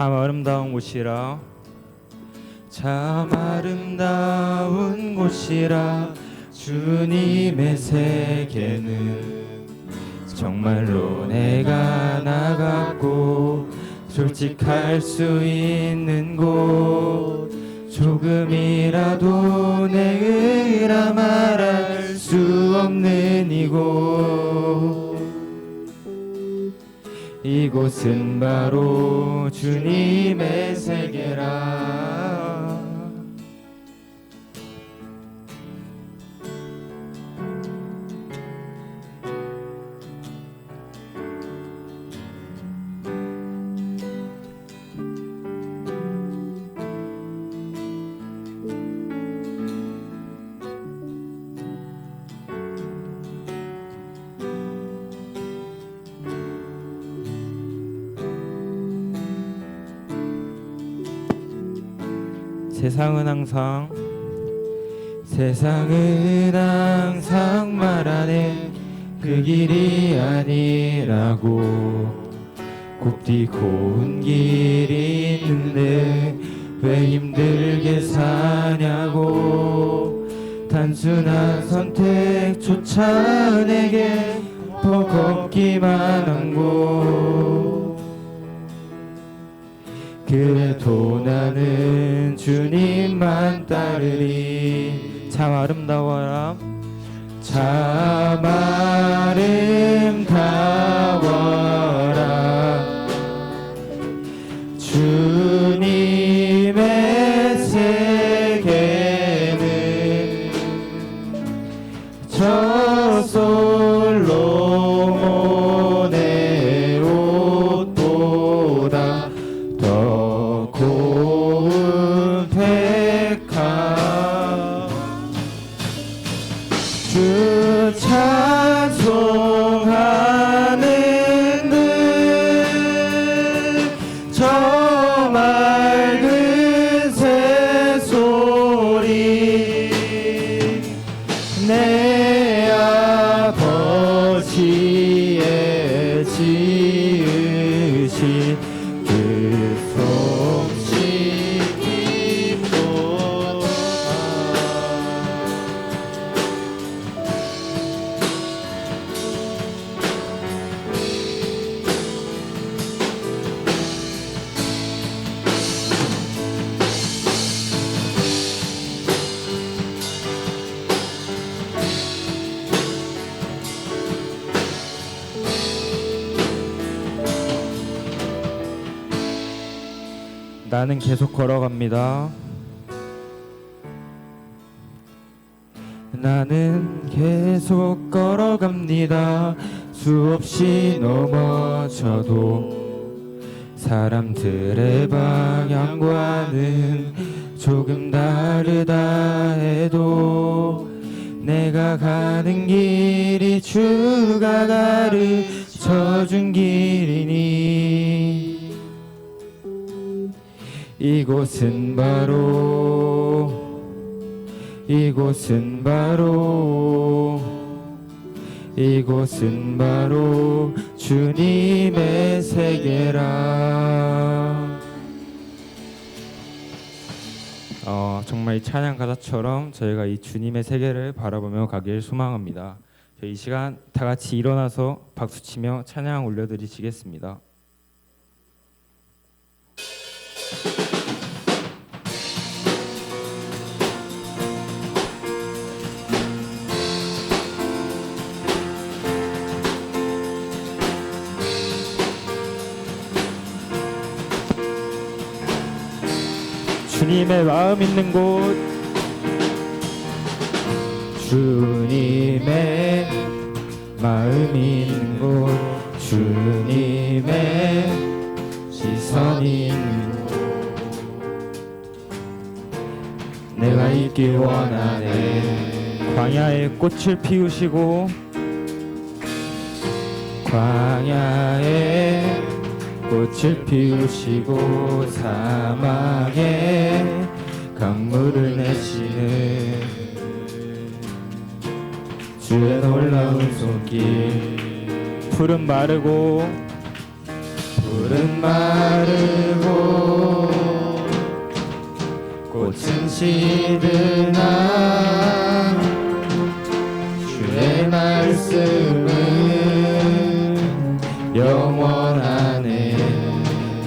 참 아름다운 곳이라 참 아름다운 곳이라 주님의 세계는 정말로 내가 나갔고 솔직할 수 있는 곳 조금이라도 내 의라 말할 수 없는 이곳은 바로 주님의 세계라. 세상은 항상 말하네 그 길이 아니라고 곱디 고운 길이 있는데 왜 힘들게 사냐고 단순한 선택조차 내게 버겁기만 한 곳 그래도 나는 주님만 따르리. 참 아름다워라 참 아름다워라 주님의 세계는 저 솔로몬의 옷보다 더 고운 백합 주 찬송하는 듯저 맑은 새소리 내 아버지의 지으신 그 솜씨기도 나는 계속 걸어갑니다. 나는 계속 걸어갑니다. 수없이 넘어져도 사람들의 방향과는 조금 다르다 해도 내가 가는 길이 주가 가르쳐준 길이니 이곳은 바로 주님의 세계라. 정말 이 찬양 가사처럼 저희가 이 주님의 세계를 바라보며 가길 소망합니다. 저희 이 시간 다 같이 일어나서 박수치며 찬양 올려드리시겠습니다. 주님의 마음 있는 곳 주님의 마음 있는 곳 주님의 시선이 있는 곳 내가 있길 원하네. 광야에 꽃을 피우시고 광야에 꽃을 피우시고 사막에 강물을 내시는 주의 놀라운 손길 푸른 마르고 풀은 마르고 꽃은 시드나 주의 말씀은 영원하네.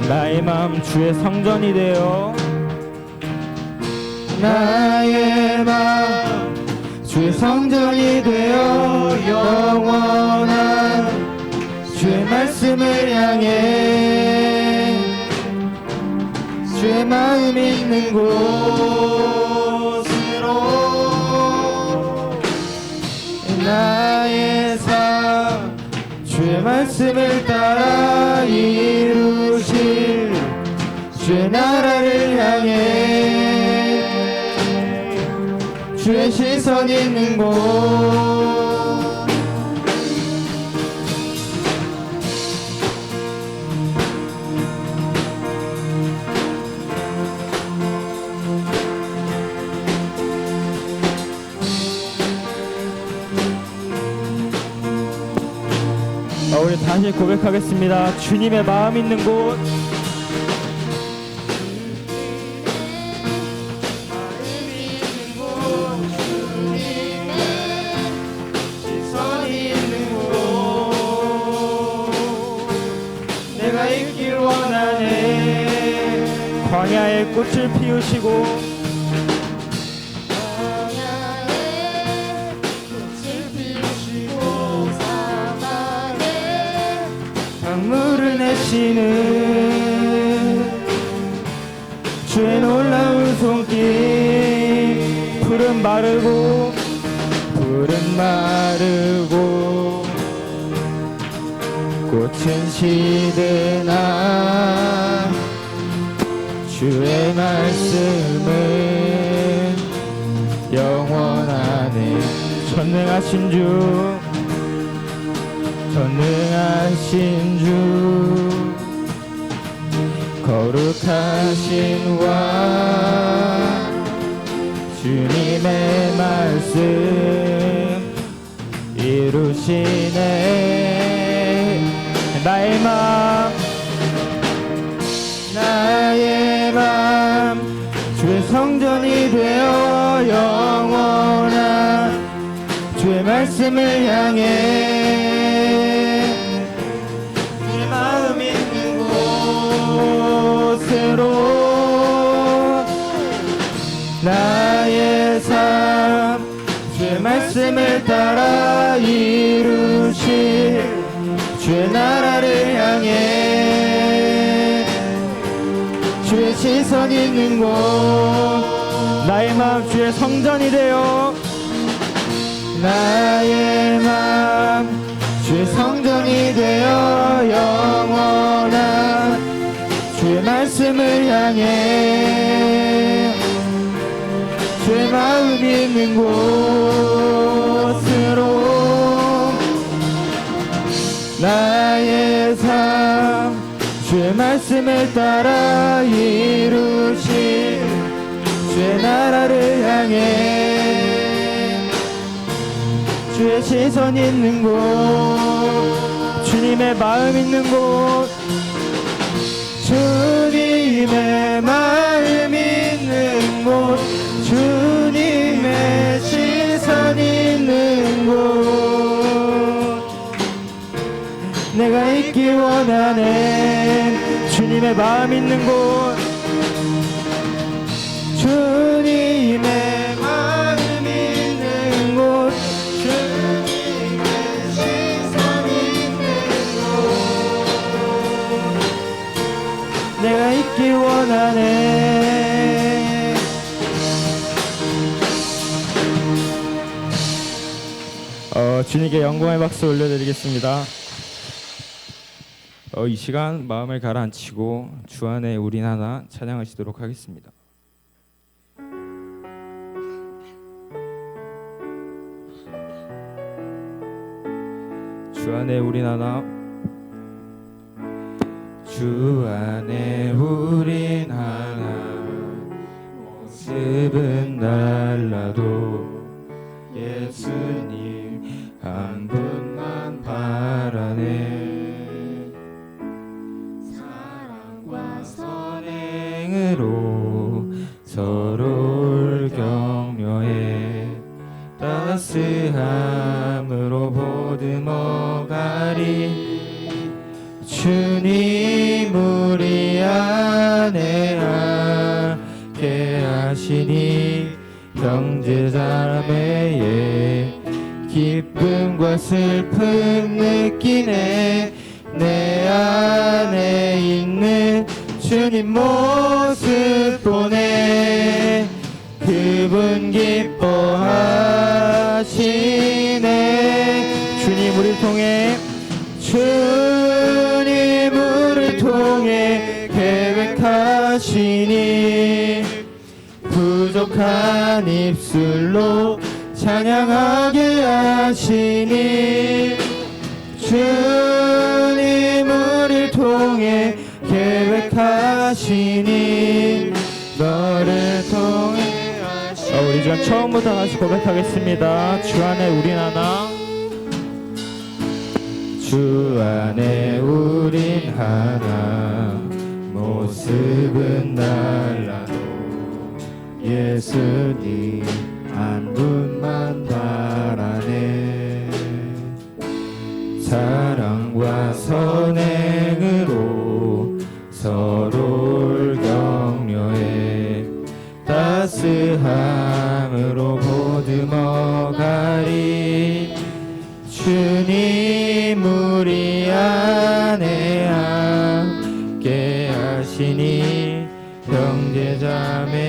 나의 마음 주의 성전이 되어 나의 마음 주의 성전이 되어 영원한 주의 말씀을 향해 주의 마음 있는 곳으로 나의 삶 주의 말씀을 따라 이루실 주의 나라를 향해 주의 시선 있는 곳 우리 다시 고백하겠습니다. 주님의 마음 있는 곳 시선이 있는 곳 내가 있길 원하네. 광야의 꽃을 피우시고 강물을 내시는 주의 놀라운 손길 푸른 마르고 꽃은 시드나 주의 말씀은 영원하네. 전능하신 주 거룩하신 왕 주님의 말씀 이루시네. 나의 마음 주의 성전이 되어 영원한 주의 말씀을 향해 내 마음 있는 곳으로 나의 삶 주의 말씀을 따라 이루실 주의 나라를 향해 주의 시선 있는 곳 나의 마음 주의 성전이 되어 나의 마음 주의 성전이 되어 영원한 주의 말씀을 향해 주의 마음 있는 곳으로 나의 삶 주의 말씀을 따라 이루실 주의 나라를 향해 주의 시선 있는 곳 주님의 마음 있는 곳 주님의 마음 있는 곳 주님의 시선 있는 곳 내가 있기 원하네. 주님의 마음 있는 곳 주님의 마음 있는 곳 주님의 시선 있는 곳 내가 있기 원하네. 주님께 영광의 박수 올려드리겠습니다. 이 시간 마음을 가라앉히고 주 안에 우린 하나 찬양하시도록 하겠습니다. 주 안에 우린 하나 주 안에 우린 하나 모습은 달라도 예수님 한 분만 바라네. 기쁨과 슬픔 느끼네. 내 안에 있는 주님 모습 보네. 그분 기뻐하시네. 주님 우리를 통해 주님 우리를 통해 계획하시니 부족한 입술로 찬양하게 하시니 주님 우리를 통해 계획하시니 너를 통해 하시니. 우리 전 처음부터 다시 고백하겠습니다. 주 안에 우린 하나, 주 안에 우린 하나, 모습은 달라도 예수님 한 분만 바라네. 사랑과 선행으로 서로를 격려해 따스함으로 보듬어가리. 주님 우리 안에 함께 하시니 형제자매의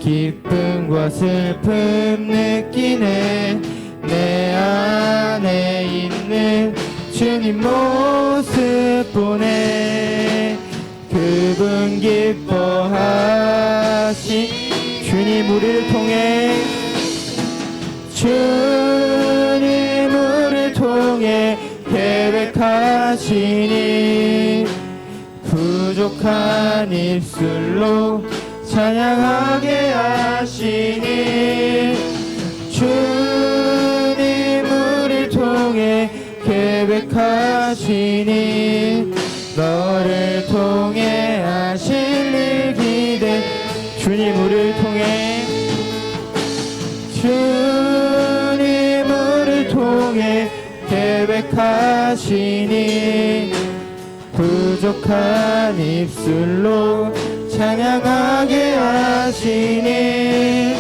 기쁨과 슬픔 느끼네. 내 안에 있는 주님 모습 보네. 그분 기뻐하시. 주님 우리를 통해 주님 우리를 통해 계획하시니 부족한 입술로 찬양하게 하시니 주님 우리를 통해 계획하시니 너를 통해 하실 일 기대. 주님 우리를 통해 주님 우리를 통해 계획하시니 부족한 입술로 찬양하게 하시니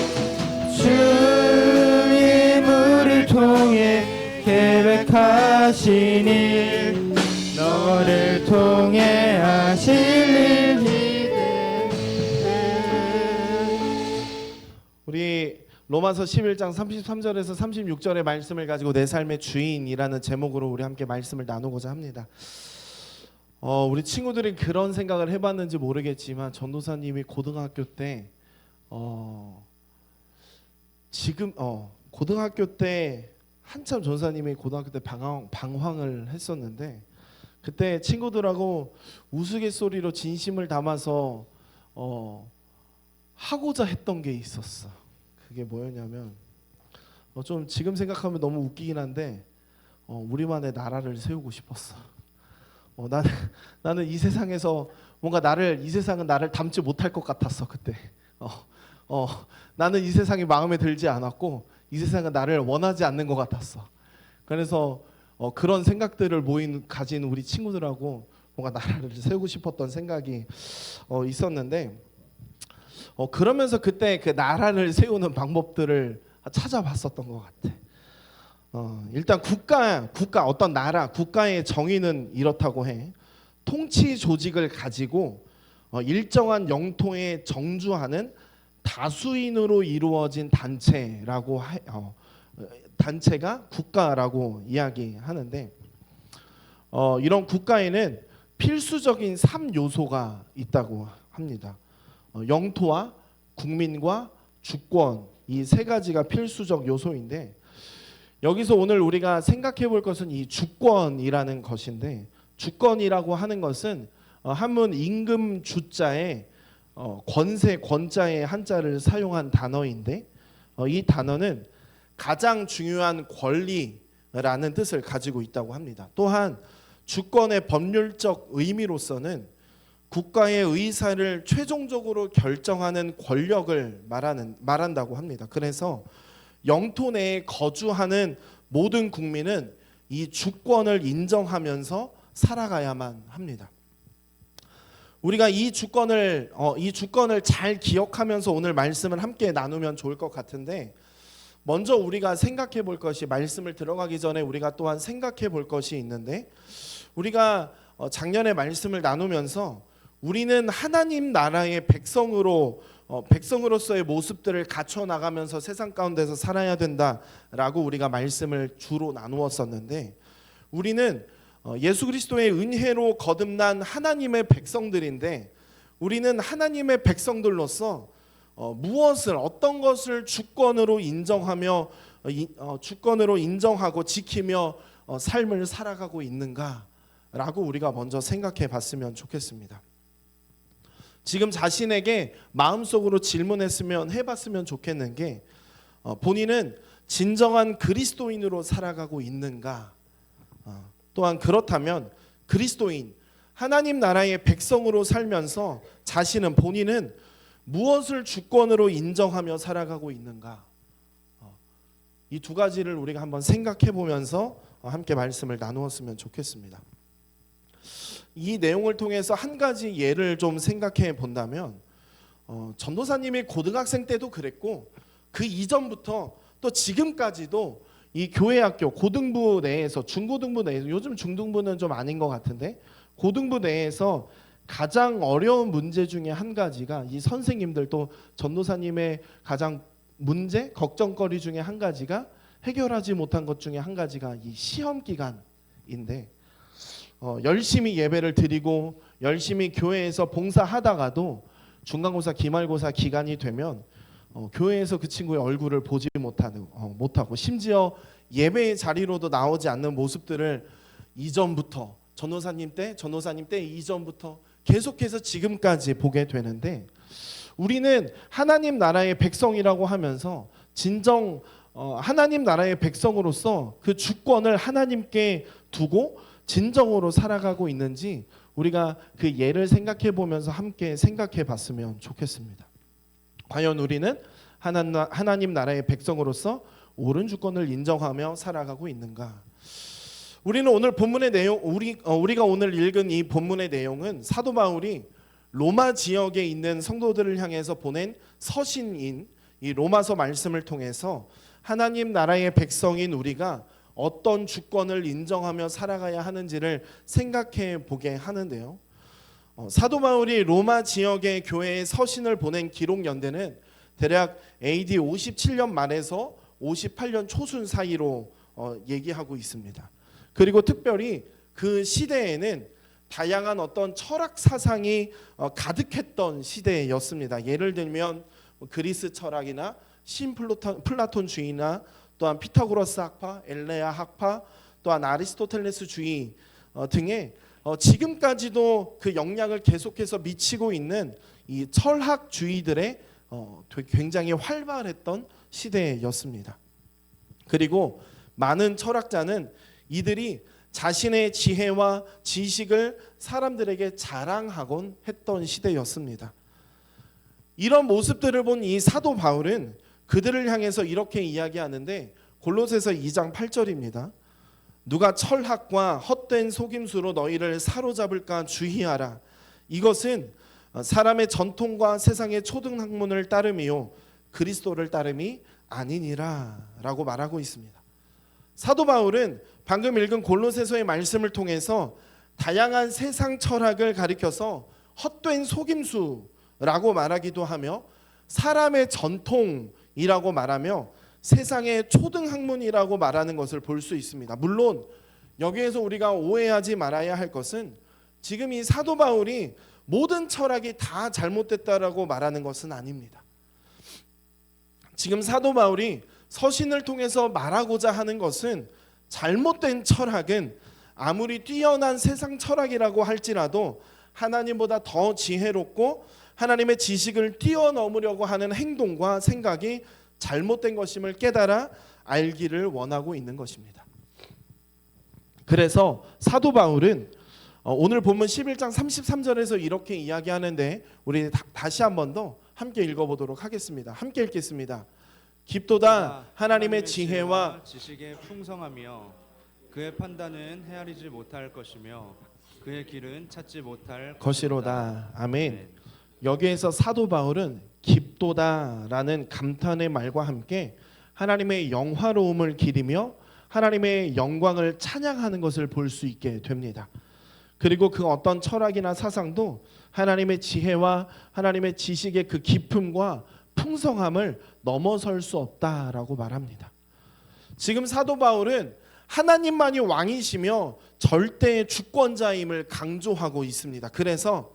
주님 우리를 통해 계획하시니 너를 통해 하실 일 기대. 우리 로마서 11장 33절에서 36절의 말씀을 가지고 내 삶의 주인이라는 제목으로 우리 함께 말씀을 나누고자 합니다. 우리 친구들이 그런 생각을 해봤는지 모르겠지만 전도사님이 고등학교 때 고등학교 때 한참 전사님이 고등학교 때 방황을 했었는데 그때 친구들하고 우스갯소리로 진심을 담아서 하고자 했던 게 있었어. 그게 뭐였냐면 좀 지금 생각하면 너무 웃기긴 한데 우리만의 나라를 세우고 싶었어. 나는 이 세상에서 뭔가 이 세상은 나를 담지 못할 것 같았어 그때. 나는 이 세상이 마음에 들지 않았고 이 세상은 나를 원하지 않는 것 같았어. 그래서 그런 생각들을 가진 우리 친구들하고 뭔가 나라를 세우고 싶었던 생각이 있었는데 그러면서 그때 그 나라를 세우는 방법들을 찾아봤었던 것 같아. 일단 국가 어떤 나라 국가의 정의는 이렇다고 해. 통치 조직을 가지고 일정한 영토에 정주하는 다수인으로 이루어진 단체가 국가라고 이야기하는데 이런 국가에는 필수적인 3요소가 있다고 합니다. 영토와 국민과 주권, 이 세 가지가 필수적 요소인데 여기서 오늘 우리가 생각해 볼 것은 이 주권이라는 것인데 주권이라고 하는 것은 한문 임금 주자에 권세 권자의 한자를 사용한 단어인데 이 단어는 가장 중요한 권리라는 뜻을 가지고 있다고 합니다. 또한 주권의 법률적 의미로서는 국가의 의사를 최종적으로 결정하는 권력을 말한다고 합니다. 그래서 영토 내에 거주하는 모든 국민은 이 주권을 인정하면서 살아가야만 합니다. 우리가 이 주권을 잘 기억하면서 오늘 말씀을 함께 나누면 좋을 것 같은데 먼저 우리가 생각해 볼 것이, 말씀을 들어가기 전에 우리가 또한 생각해 볼 것이 있는데, 우리가 작년에 말씀을 나누면서 우리는 하나님 나라의 백성으로서의 모습들을 갖춰 나가면서 세상 가운데서 살아야 된다라고 우리가 말씀을 주로 나누었었는데, 우리는 예수 그리스도의 은혜로 거듭난 하나님의 백성들인데, 우리는 하나님의 백성들로서 무엇을, 어떤 것을 주권으로 인정하고 지키며 삶을 살아가고 있는가라고 우리가 먼저 생각해 봤으면 좋겠습니다. 지금 자신에게 마음속으로 해봤으면 좋겠는 게, 본인은 진정한 그리스도인으로 살아가고 있는가, 또한 그렇다면 그리스도인, 하나님 나라의 백성으로 살면서 본인은 무엇을 주권으로 인정하며 살아가고 있는가, 이 두 가지를 우리가 한번 생각해 보면서 함께 말씀을 나누었으면 좋겠습니다. 이 내용을 통해서 한 가지 예를 좀 생각해 본다면, 전도사님이 고등학생 때도 그랬고 그 이전부터 또 지금까지도 이 교회학교 고등부 내에서, 중고등부 내에서, 요즘 중등부는 좀 아닌 것 같은데 고등부 내에서 가장 어려운 문제 중에 한 가지가, 이 선생님들 또 전도사님의 가장 걱정거리 중에 한 가지가, 해결하지 못한 것 중에 한 가지가 이 시험 기간인데, 열심히 예배를 드리고 열심히 교회에서 봉사하다가도 중간고사, 기말고사 기간이 되면 교회에서 그 친구의 얼굴을 보지 못하고 심지어 예배의 자리로도 나오지 않는 모습들을 이전부터, 전도사님 때 이전부터 계속해서 지금까지 보게 되는데, 우리는 하나님 나라의 백성이라고 하면서 하나님 나라의 백성으로서 그 주권을 하나님께 두고 진정으로 살아가고 있는지 우리가 그 예를 생각해 보면서 함께 생각해 봤으면 좋겠습니다. 과연 우리는 하나님 나라의 백성으로서 옳은 주권을 인정하며 살아가고 있는가? 우리는 오늘 본문의 내용, 우리가 오늘 읽은 이 본문의 내용은 사도 바울이 로마 지역에 있는 성도들을 향해서 보낸 서신인 이 로마서 말씀을 통해서 하나님 나라의 백성인 우리가 어떤 주권을 인정하며 살아가야 하는지를 생각해 보게 하는데요. 사도 바울이 로마 지역의 교회에 서신을 보낸 기록 연대는 대략 AD 57년 말에서 58년 초순 사이로 얘기하고 있습니다. 그리고 특별히 그 시대에는 다양한 어떤 철학 사상이 가득했던 시대였습니다. 예를 들면 그리스 철학이나 신플라톤주의나 또한 피타고라스 학파, 엘레아 학파, 또한 아리스토텔레스주의 등의 지금까지도 그 영향을 계속해서 미치고 있는 이 철학주의들의 굉장히 활발했던 시대였습니다. 그리고 많은 철학자는 이들이 자신의 지혜와 지식을 사람들에게 자랑하곤 했던 시대였습니다. 이런 모습들을 본 이 사도 바울은 그들을 향해서 이렇게 이야기하는데, 골로새서 2장 8절입니다. 누가 철학과 헛된 속임수로 너희를 사로잡을까 주의하라. 이것은 사람의 전통과 세상의 초등학문을 따름이요 그리스도를 따름이 아니니라 라고 말하고 있습니다. 사도 바울은 방금 읽은 골로새서의 말씀을 통해서 다양한 세상 철학을 가리켜서 헛된 속임수라고 말하기도 하며, 사람의 전통이라고 말하며 세상의 초등학문이라고 말하는 것을 볼 수 있습니다. 물론 여기에서 우리가 오해하지 말아야 할 것은, 지금 이 사도 바울이 모든 철학이 다 잘못됐다라고 말하는 것은 아닙니다. 지금 사도 바울이 서신을 통해서 말하고자 하는 것은, 잘못된 철학은 아무리 뛰어난 세상 철학이라고 할지라도 하나님보다 더 지혜롭고 하나님의 지식을 뛰어넘으려고 하는 행동과 생각이 잘못된 것임을 깨달아 알기를 원하고 있는 것입니다. 그래서 사도 바울은 오늘 본문 11장 33절에서 이렇게 이야기하는데, 우리 다시 한 번 더 함께 읽어보도록 하겠습니다. 함께 읽겠습니다. 깊도다 하나님의 지혜와 지식에 풍성하며 그의 판단은 헤아리지 못할 것이며 그의 길은 찾지 못할 것이로다. 아멘. 여기에서 사도 바울은 깊도다라는 감탄의 말과 함께 하나님의 영화로움을 기리며 하나님의 영광을 찬양하는 것을 볼 수 있게 됩니다. 그리고 그 어떤 철학이나 사상도 하나님의 지혜와 하나님의 지식의 그 깊음과 풍성함을 넘어설 수 없다라고 말합니다. 지금 사도 바울은 하나님만이 왕이시며 절대의 주권자임을 강조하고 있습니다. 그래서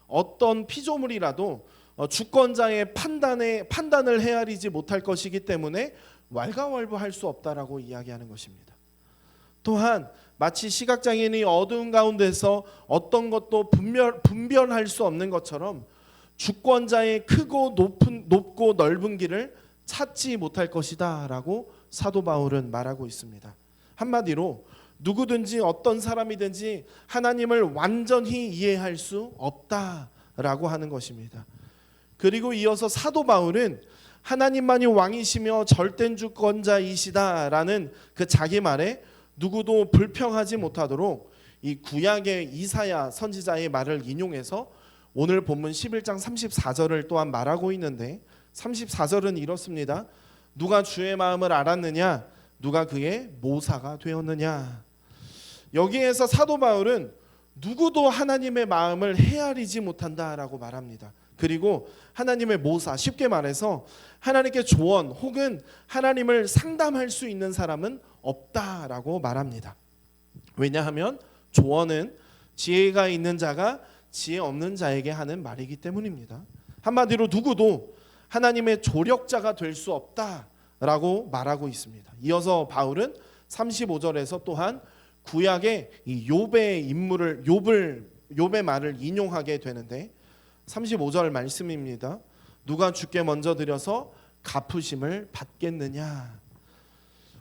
어떤 피조물이라도 주권자의 판단을 헤아리지 못할 것이기 때문에 왈가왈부할 수 없다라고 이야기하는 것입니다. 또한 마치 시각장애인이 어두운 가운데서 어떤 것도 분별할 수 없는 것처럼 주권자의 크고 높고 넓은 길을 찾지 못할 것이다 라고 사도 바울은 말하고 있습니다. 한마디로 누구든지 어떤 사람이든지 하나님을 완전히 이해할 수 없다라고 하는 것입니다. 그리고 이어서 사도 바울은 하나님만이 왕이시며 절대 주권자이시다라는 그 자기 말에 누구도 불평하지 못하도록 이 구약의 이사야 선지자의 말을 인용해서 오늘 본문 11장 34절을 또한 말하고 있는데 34절은 이렇습니다. 누가 주의 마음을 알았느냐? 누가 그의 모사가 되었느냐? 여기에서 사도 바울은 누구도 하나님의 마음을 헤아리지 못한다라고 말합니다. 그리고 하나님의 모사, 쉽게 말해서 하나님께 조언 혹은 하나님을 상담할 수 있는 사람은 없다라고 말합니다. 왜냐하면 조언은 지혜가 있는 자가 지혜 없는 자에게 하는 말이기 때문입니다. 한마디로 누구도 하나님의 조력자가 될 수 없다라고 말하고 있습니다. 이어서 바울은 35절에서 또한 구약의 이 욥의 인물을 욥의 말을 인용하게 되는데 35절 말씀입니다. 누가 주께 먼저 드려서 갚으심을 받겠느냐?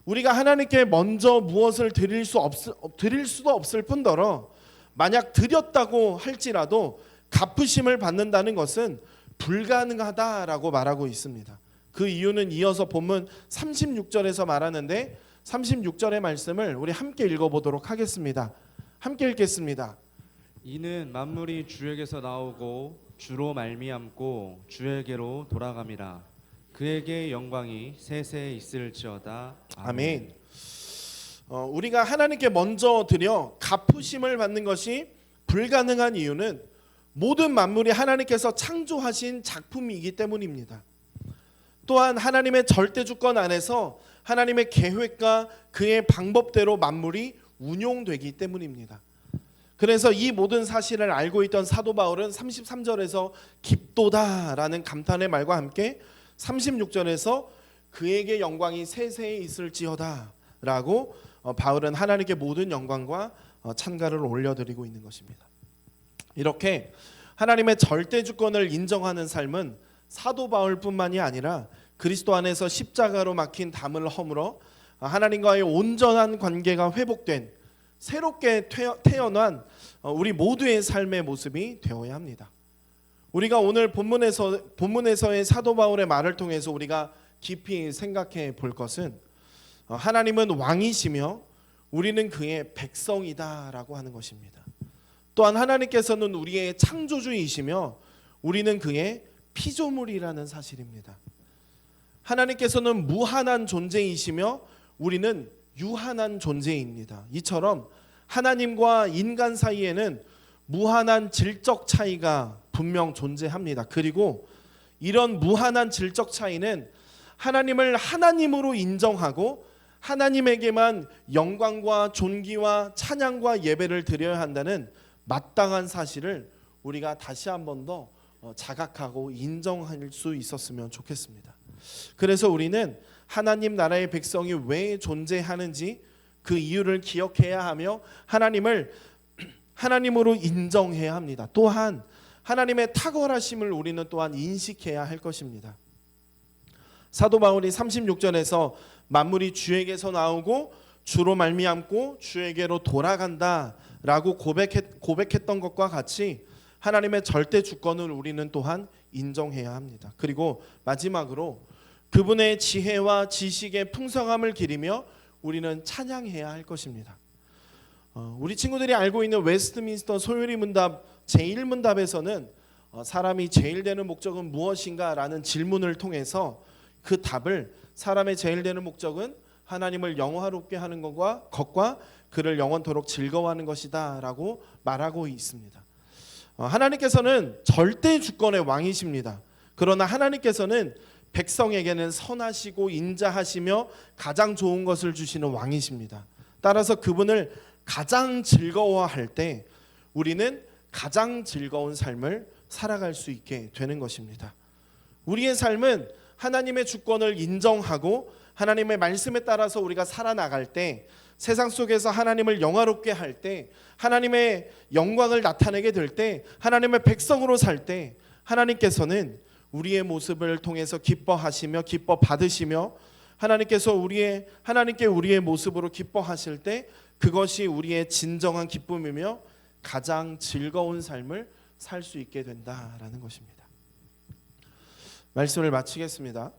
우리가 하나님께 먼저 무엇을 드릴 수도 없을 뿐더러 만약 드렸다고 할지라도 갚으심을 받는다는 것은 불가능하다라고 말하고 있습니다. 그 이유는 이어서 본문 36절에서 말하는데 36절의 말씀을 우리 함께 읽어보도록 하겠습니다. 함께 읽겠습니다. 이는 만물이 주에게서 나오고 주로 말미암고 주에게로 돌아감이라. 그에게 영광이 세세 있을지어다. 아멘. 우리가 하나님께 먼저 드려 갚으심을 받는 것이 불가능한 이유는 모든 만물이 하나님께서 창조하신 작품이기 때문입니다. 또한 하나님의 절대 주권 안에서 하나님의 계획과 그의 방법대로 만물이 운용되기 때문입니다. 그래서 이 모든 사실을 알고 있던 사도 바울은 33절에서 깊도다라는 감탄의 말과 함께 36절에서 그에게 영광이 세세히 있을지어다 라고 바울은 하나님께 모든 영광과 찬가를 올려드리고 있는 것입니다. 이렇게 하나님의 절대 주권을 인정하는 삶은 사도 바울뿐만이 아니라 그리스도 안에서 십자가로 막힌 담을 허물어 하나님과의 온전한 관계가 회복된 새롭게 태어난 우리 모두의 삶의 모습이 되어야 합니다. 우리가 오늘 본문에서의 사도 바울의 말을 통해서 우리가 깊이 생각해 볼 것은 하나님은 왕이시며 우리는 그의 백성이다라고 하는 것입니다. 또한 하나님께서는 우리의 창조주이시며 우리는 그의 피조물이라는 사실입니다. 하나님께서는 무한한 존재이시며 우리는 유한한 존재입니다. 이처럼 하나님과 인간 사이에는 무한한 질적 차이가 분명 존재합니다. 그리고 이런 무한한 질적 차이는 하나님을 하나님으로 인정하고 하나님에게만 영광과 존귀와 찬양과 예배를 드려야 한다는 마땅한 사실을 우리가 다시 한 번 더 자각하고 인정할 수 있었으면 좋겠습니다. 그래서 우리는 하나님 나라의 백성이 왜 존재하는지 그 이유를 기억해야 하며 하나님을 하나님으로 인정해야 합니다. 또한 하나님의 탁월하심을 우리는 또한 인식해야 할 것입니다. 사도 바울이 36절에서 만물이 주에게서 나오고 주로 말미암고 주에게로 돌아간다라고 고백했던 것과 같이 하나님의 절대 주권을 우리는 또한 인정해야 합니다. 그리고 마지막으로 그분의 지혜와 지식의 풍성함을 기리며 우리는 찬양해야 할 것입니다. 우리 친구들이 알고 있는 웨스트민스터 소요리 문답 제1문답에서는 사람이 제일 되는 목적은 무엇인가 라는 질문을 통해서 그 답을 사람의 제일 되는 목적은 하나님을 영화롭게 하는 것과 그를 영원토록 즐거워하는 것이다라고 말하고 있습니다. 하나님께서는 절대 주권의 왕이십니다. 그러나 하나님께서는 백성에게는 선하시고 인자하시며 가장 좋은 것을 주시는 왕이십니다. 따라서 그분을 가장 즐거워할 때 우리는 가장 즐거운 삶을 살아갈 수 있게 되는 것입니다. 우리의 삶은 하나님의 주권을 인정하고 하나님의 말씀에 따라서 우리가 살아나갈 때, 세상 속에서 하나님을 영화롭게 할 때, 하나님의 영광을 나타내게 될 때, 하나님의 백성으로 살 때 하나님께서는 우리의 모습을 통해서 기뻐하시며 기뻐 받으시며 하나님께 우리의 모습으로 기뻐하실 때 그것이 우리의 진정한 기쁨이며 가장 즐거운 삶을 살 수 있게 된다라는 것입니다. 말씀을 마치겠습니다.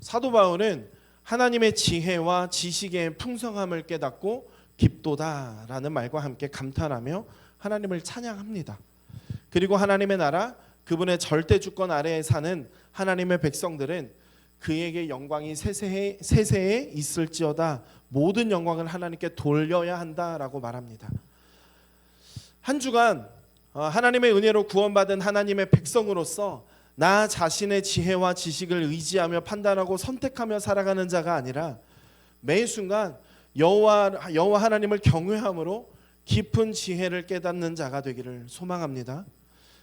사도 바울은 하나님의 지혜와 지식의 풍성함을 깨닫고 깊도다라는 말과 함께 감탄하며 하나님을 찬양합니다. 그리고 하나님의 나라, 그분의 절대 주권 아래에 사는 하나님의 백성들은 그에게 영광이 세세에 있을지어다 모든 영광을 하나님께 돌려야 한다라고 말합니다. 한 주간 하나님의 은혜로 구원받은 하나님의 백성으로서 나 자신의 지혜와 지식을 의지하며 판단하고 선택하며 살아가는 자가 아니라 매 순간 여호와 하나님을 경외함으로 깊은 지혜를 깨닫는 자가 되기를 소망합니다.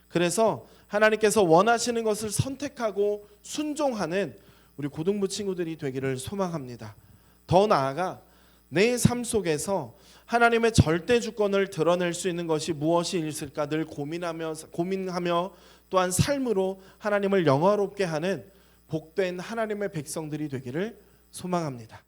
그래서 하나님께서 원하시는 것을 선택하고 순종하는 우리 고등부 친구들이 되기를 소망합니다. 더 나아가 내 삶 속에서 하나님의 절대 주권을 드러낼 수 있는 것이 무엇이 있을까 늘 고민하며 또한 삶으로 하나님을 영화롭게 하는 복된 하나님의 백성들이 되기를 소망합니다.